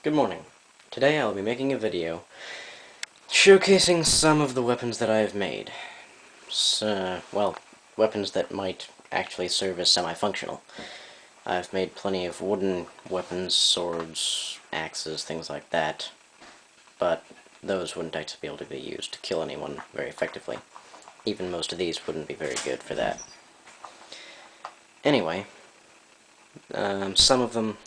Good morning. Today I'll be making a video showcasing some of the weapons that I have made. Well, weapons that might actually serve as semi-functional. I've made plenty of wooden weapons, swords, axes, things like that, but those wouldn't actually be able to be used to kill anyone very effectively. Even most of these wouldn't be very good for that. Anyway, some of them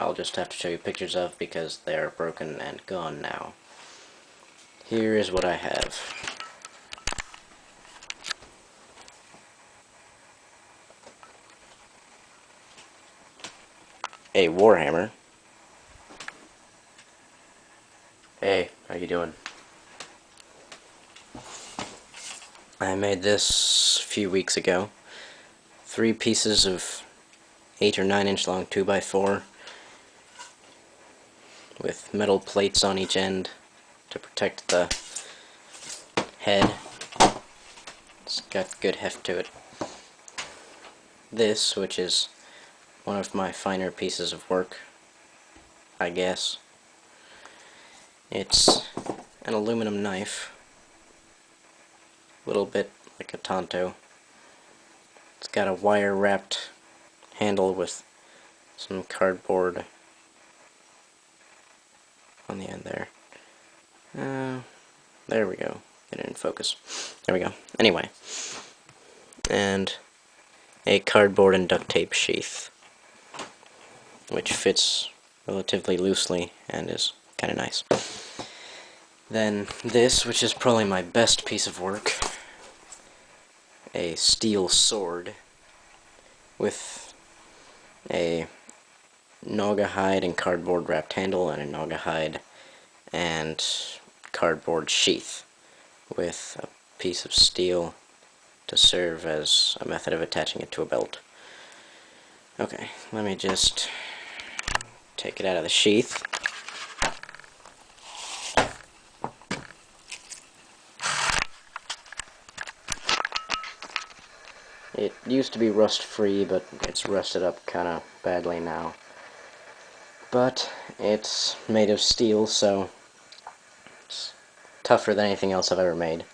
I'll just have to show you pictures of because they are broken and gone now. Here is what I have. A warhammer. Hey, how you doing? I made this a few weeks ago. 3 pieces of 8 or 9 inch long 2x4 with metal plates on each end to protect the head. It's got good heft to it. This, which is one of my finer pieces of work, I guess. It's an aluminum knife, a little bit like a Tonto. It's got a wire-wrapped handle with some cardboard on the end there. There we go. Get it in focus. There we go. Anyway. And a cardboard and duct tape sheath, which fits relatively loosely and is kind of nice. Then this, which is probably my best piece of work, a steel sword with a Naugahyde and cardboard wrapped handle and a Naugahyde and cardboard sheath with a piece of steel to serve as a method of attaching it to a belt. Okay, let me just take it out of the sheath. It used to be rust-free, but it's rusted up kind of badly now. But it's made of steel, so it's tougher than anything else I've ever made.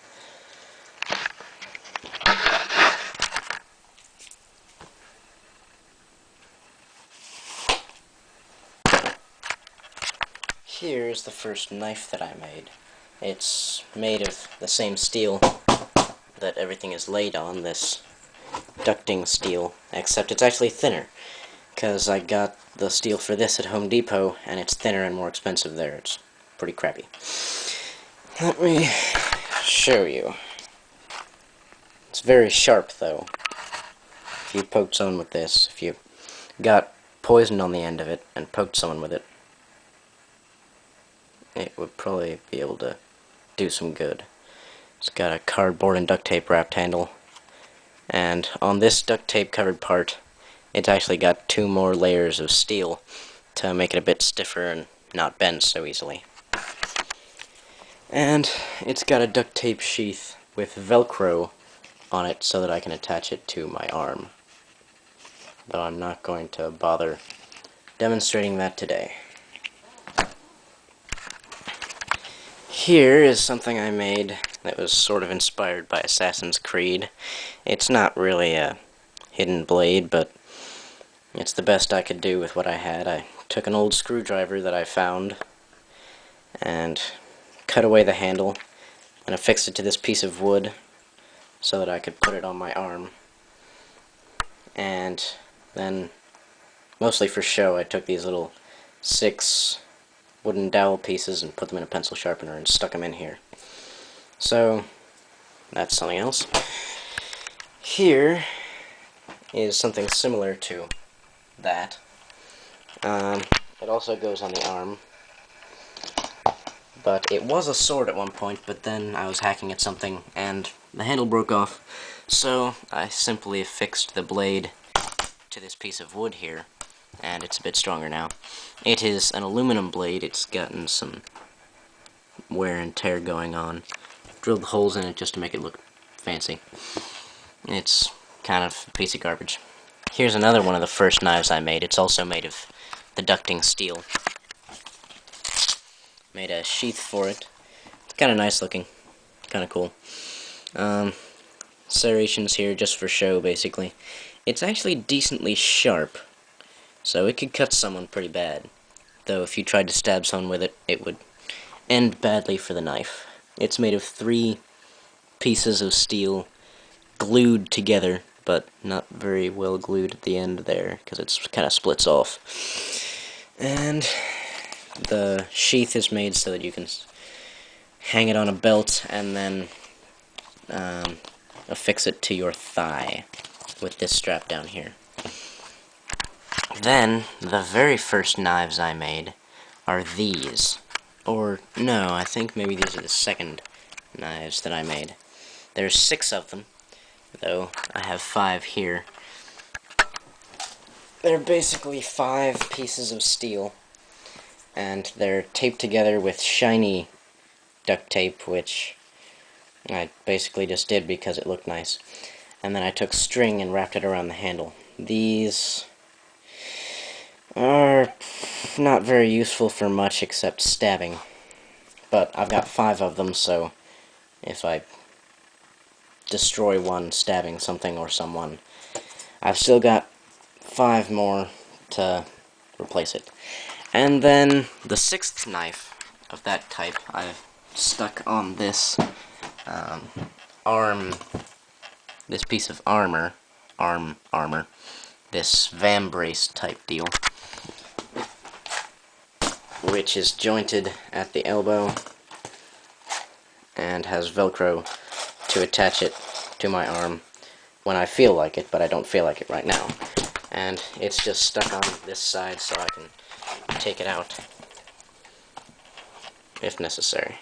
Here's the first knife that I made. It's made of the same steel that everything is laid on, this ducting steel, except it's actually thinner, because I got the steel for this at Home Depot, and it's thinner and more expensive there. It's pretty crappy. Let me show you. It's very sharp, though. If you poked someone with this, if you got poison on the end of it and poked someone with it, it would probably be able to do some good. It's got a cardboard and duct tape wrapped handle, and on this duct tape covered part, it's actually got 2 more layers of steel to make it a bit stiffer and not bend so easily. And it's got a duct tape sheath with Velcro on it so that I can attach it to my arm. Though I'm not going to bother demonstrating that today. Here is something I made that was sort of inspired by Assassin's Creed. It's not really a hidden blade, but it's the best I could do with what I had. I took an old screwdriver that I found and cut away the handle and affixed it to this piece of wood so that I could put it on my arm. And then, mostly for show, I took these little 6 wooden dowel pieces and put them in a pencil sharpener and stuck them in here. So, that's something else. Here is something similar to that. It also goes on the arm. But it was a sword at one point, but then I was hacking at something and the handle broke off. So I simply affixed the blade to this piece of wood here, and it's a bit stronger now. It is an aluminum blade. It's gotten some wear and tear going on. Drilled holes in it just to make it look fancy. It's kind of a piece of garbage. Here's another one of the first knives I made. It's also made of the ducting steel. made a sheath for it. It's kind of nice looking, kind of cool. Serrations here just for show, basically. It's actually decently sharp, so it could cut someone pretty bad. Though if you tried to stab someone with it, it would end badly for the knife. It's made of 3 pieces of steel glued together, but not very well glued at the end there, because it kind of splits off. And the sheath is made so that you can hang it on a belt and then affix it to your thigh with this strap down here. Then, the very first knives I made are these. Or, no, I think maybe these are the second knives that I made. There's 6 of them, though I have 5 here. They're basically 5 pieces of steel, and they're taped together with shiny duct tape, which I basically just did because it looked nice. And then I took string and wrapped it around the handle. These are not very useful for much except stabbing, but I've got 5 of them, so if I destroy one stabbing something or someone, I've still got 5 more to replace it. And then the 6th knife of that type I've stuck on this this piece of armor, this vambrace type deal, which is jointed at the elbow and has Velcro to attach it to my arm when I feel like it, but I don't feel like it right now. And it's just stuck on this side so I can take it out if necessary.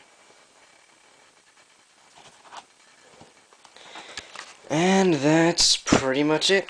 And that's pretty much it.